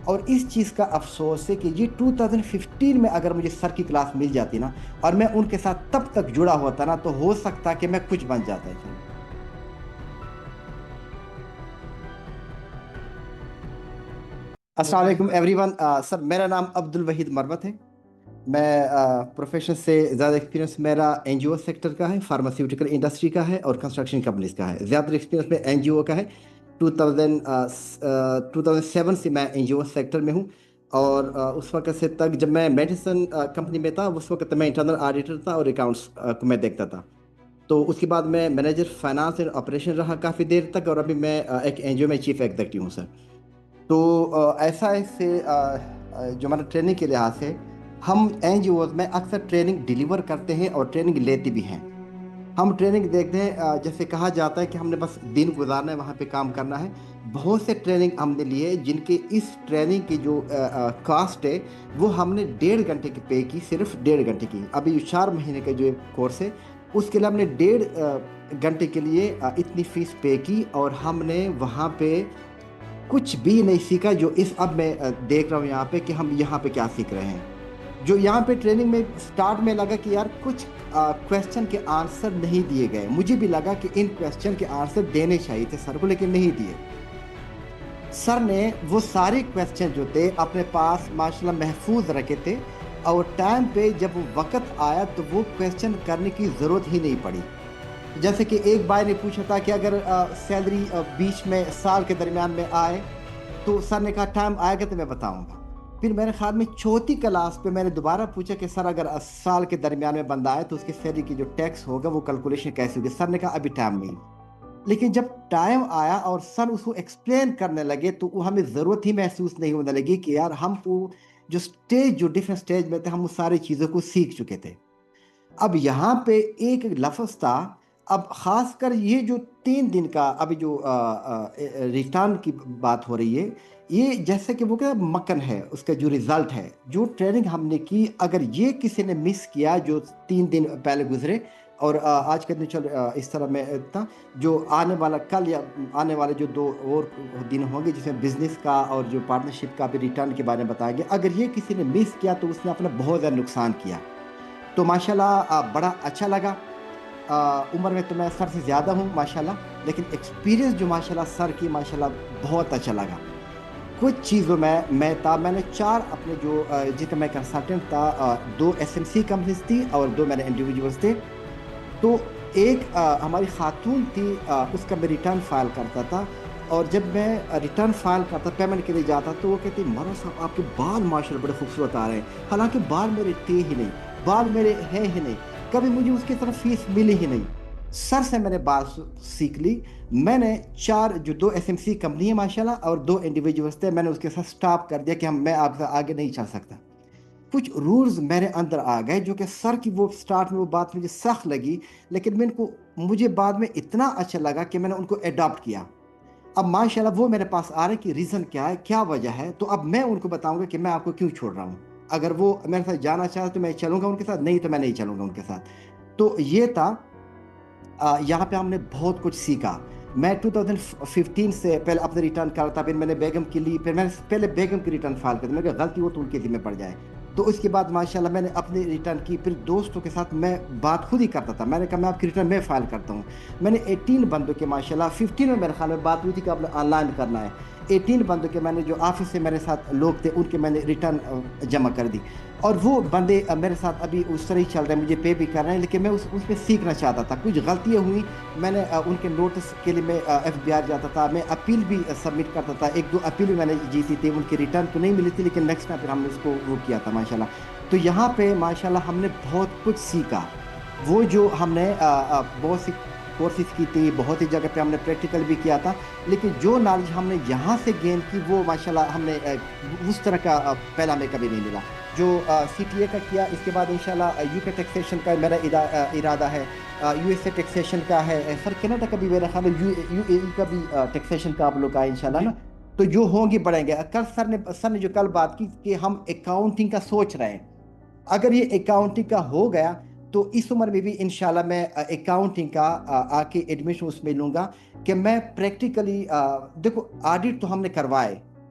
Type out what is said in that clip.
اور اس چیز کا افسوس ہے کہ یہ 2015 میں اگر مجھے سر کی کلاس مل جاتی نا اور میں ان کے ساتھ تب تک جڑا ہوتا نا تو ہو سکتا کہ میں کچھ بن جاتا ہے. السلام علیکم ایوری ون. سر میرا نام عبد الوحید مربت ہے. میں پروفیشن سے زیادہ ایکسپیرینس میرا این جی او سیکٹر کا ہے, فارماسیوٹیکل انڈسٹری کا ہے اور کنسٹرکشن کمپنیز کا ہے. زیادہ ایکسپیرینس میں این جی او کا ہے. 2007 سے میں این جی او سیکٹر میں ہوں, اور اس وقت سے تک جب میں میڈیسن کمپنی میں تھا اس وقت میں انٹرنل آڈیٹر تھا اور اکاؤنٹس کو میں دیکھتا تھا. تو اس کے بعد میں مینیجر فائنانس اینڈ آپریشن رہا کافی دیر تک, اور ابھی میں ایک این جی او میں چیف ایگزیکٹو ہوں سر. تو ایسا ہے سے جو ہمارا ٹریننگ کے لحاظ سے ہم این جی اوز میں اکثر ٹریننگ ڈیلیور کرتے ہیں اور ٹریننگ لیتے بھی ہیں. ہم ٹریننگ دیکھتے ہیں, جیسے کہا جاتا ہے کہ ہم نے بس دن گزارنا ہے, وہاں پہ کام کرنا ہے. بہت سے ٹریننگ ہم نے لیے جن کے اس ٹریننگ کی جو کاسٹ ہے وہ ہم نے 1.5 گھنٹے کی پے کی, صرف 1.5 گھنٹے کی. ابھی جو 4 مہینے کا جو کورس ہے اس کے لیے ہم نے 1.5 گھنٹے کے لیے اتنی فیس پے کی, اور ہم نے وہاں پہ کچھ بھی نہیں سیکھا. جو اس اب میں دیکھ رہا ہوں یہاں پہ کہ ہم یہاں پہ کیا سیکھ رہے ہیں. جو یہاں پہ ٹریننگ میں سٹارٹ میں لگا کہ یار کچھ کویسچن کے آنسر نہیں دیے گئے. مجھے بھی لگا کہ ان کویسچن کے آنسر دینے چاہیے تھے سر کو, لیکن نہیں دیے. سر نے وہ سارے کویسچن جو تھے اپنے پاس ماشاءاللہ محفوظ رکھے تھے, اور ٹائم پہ جب وہ وقت آیا تو وہ کویسچن کرنے کی ضرورت ہی نہیں پڑی. جیسے کہ ایک بھائی نے پوچھا تھا کہ اگر سیلری بیچ میں سال کے درمیان میں آئے تو سر نے کہا ٹائم آئے گا تو میں بتاؤں گا. پھر میرے خیال میں چوتھی کلاس پہ میں نے دوبارہ پوچھا کہ سر اگر سال کے درمیان میں بندہ آئے تو اس کی سیلری کی جو ٹیکس ہوگا وہ کیلکولیشن کیسے ہوگی. سر نے کہا ابھی ٹائم نہیں. لیکن جب ٹائم آیا اور سر اس کو ایکسپلین کرنے لگے تو وہ ہمیں ضرورت ہی محسوس نہیں ہونے لگی کہ یار ہم کو جو سٹیج جو ڈفرینٹ سٹیج میں تھے ہم اس ساری چیزوں کو سیکھ چکے تھے. اب یہاں پہ ایک لفظ تھا, اب خاص کر یہ جو 3 دن کا ابھی جو ریٹرن کی بات ہو رہی ہے, یہ جیسے کہ وہ کیا مکن ہے, اس کا جو ریزلٹ ہے جو ٹریننگ ہم نے کی, اگر یہ کسی نے مس کیا جو 3 دن پہلے گزرے, اور آج کے دن چل اس طرح میں تھا, جو آنے والا کل یا آنے والے جو 2 اور دن ہوں گے جس میں بزنس کا اور جو پارٹنرشپ کا بھی ریٹرن کے بارے میں بتائیں گے, اگر یہ کسی نے مس کیا تو اس نے اپنا بہت زیادہ نقصان کیا. تو ماشاءاللہ بڑا اچھا لگا. عمر میں تو میں سر سے زیادہ ہوں ماشاءاللہ, لیکن ایکسپیرینس جو ماشاءاللہ سر کی ماشاءاللہ بہت اچھا لگا. کچھ چیزوں میں تھا, میں نے 4 اپنے جو جتنا میں کنسلٹنٹ تھا, 2 ایس ایم سی کمپنیز تھی اور 2 میرے انڈیویجولس تھے. تو ایک ہماری خاتون تھی, اس کا میں ریٹرن فائل کرتا تھا, اور جب میں ریٹرن فائل کرتا پیمنٹ کے لیے جاتا تو وہ کہتی مولانا صاحب آپ کے بال ماشاءاللہ بڑے خوبصورت آ رہے ہیں, حالانکہ بال میرے تھے ہی نہیں, بال میرے ہیں ہی نہیں, کبھی مجھے اس کی طرف فیس ملی ہی نہیں. سر سے میں نے بات سیکھ لی. میں نے 4 جو 2 ایس ایم سی کمپنی ہے ماشاءاللہ اور 2 انڈیویجولس تھے, میں نے اس کے ساتھ سٹاپ کر دیا کہ میں آپ سے آگے نہیں چل سکتا. کچھ رولز میرے اندر آ گئے جو کہ سر کی وہ سٹارٹ میں وہ بات مجھے سخت لگی, لیکن مجھے بعد میں اتنا اچھا لگا کہ میں نے ان کو اڈاپٹ کیا. اب ماشاءاللہ وہ میرے پاس آ رہے ہیں کہ ریزن کیا ہے, کیا وجہ ہے, تو اب میں ان کو بتاؤں گا کہ میں آپ کو کیوں چھوڑ رہا ہوں. اگر وہ میرے ساتھ جانا چاہے تو میں چلوں گا ان کے ساتھ, نہیں تو میں نہیں چلوں گا ان کے ساتھ. تو یہ تھا, یہاں پہ ہم نے بہت کچھ سیکھا. میں 2015 سے پہلے اپنے ریٹرن کرا تھا, پھر میں نے بیگم کی لی, پھر میں نے پہلے بیگم کی ریٹرن فائل کر دی, میں نے کہا غلطی ہو تو ان کے ذمہ پڑ جائے. تو اس کے بعد ماشاءاللہ میں نے اپنی ریٹرن کی, پھر دوستوں کے ساتھ میں بات خود ہی کرتا تھا. میں نے کہا میں آپ کی ریٹرن میں فائل کرتا ہوں. میں نے 18 بندوں کے ماشاءاللہ 15 میں میرے خیال میں بات ہوئی تھی کہ آپ نے آن لائن کرنا ہے. 18 بندوں کے میں نے جو آفس سے میرے ساتھ لوگ تھے ان کے میں نے ریٹرن جمع کر دی, اور وہ بندے میرے ساتھ ابھی اس طرح ہی چل رہے ہیں, مجھے پے بھی کر رہے ہیں, لیکن میں اس پہ سیکھنا چاہتا تھا. کچھ غلطیاں ہوئیں, میں نے ان کے نوٹس کے لیے میں ایف بی آر جاتا تھا, میں اپیل بھی سبمٹ کرتا تھا. 1-2 اپیل بھی میں نے جیتی تھی, ان کی ریٹرن تو نہیں ملی تھی, لیکن نیکسٹ ٹائم پھر ہم نے اس کو وہ کیا تھا ماشاءاللہ. تو یہاں پہ ماشاءاللہ ہم نے بہت کچھ سیکھا. وہ جو ہم نے بہت سی کورسز کی تھی, بہت ہی جگہ پہ ہم نے پریکٹیکل بھی کیا تھا, لیکن جو نالج ہم نے یہاں سے گین کی وہ ماشاءاللہ ہم نے اس طرح کا پہلا ہمیں کبھی نہیں ملا. جو سی ٹی اے کا کیا, اس کے بعد انشاءاللہ یو کے ٹیکسیشن کا میرا ارادہ ہے, یو ایس اے ٹیکسیشن کا ہے, سر کینیڈا کا بھی میرا خیال ہے, یو اے ای کا بھی ٹیکسیشن کا آپ لوگ کا ہے انشاءاللہ نا. تو جو ہوں گے بڑھیں گے. کل سر نے جو کل بات کی کہ ہم اکاؤنٹنگ کا سوچ رہے ہیں, اگر یہ اکاؤنٹنگ کا ہو گیا تو اس عمر میں بھی انشاءاللہ میں اکاؤنٹنگ کا آ کے ایڈمیشن اس میں لوں گا کہ میں پریکٹیکلی دیکھو آڈٹ تو ہم نے کروائے,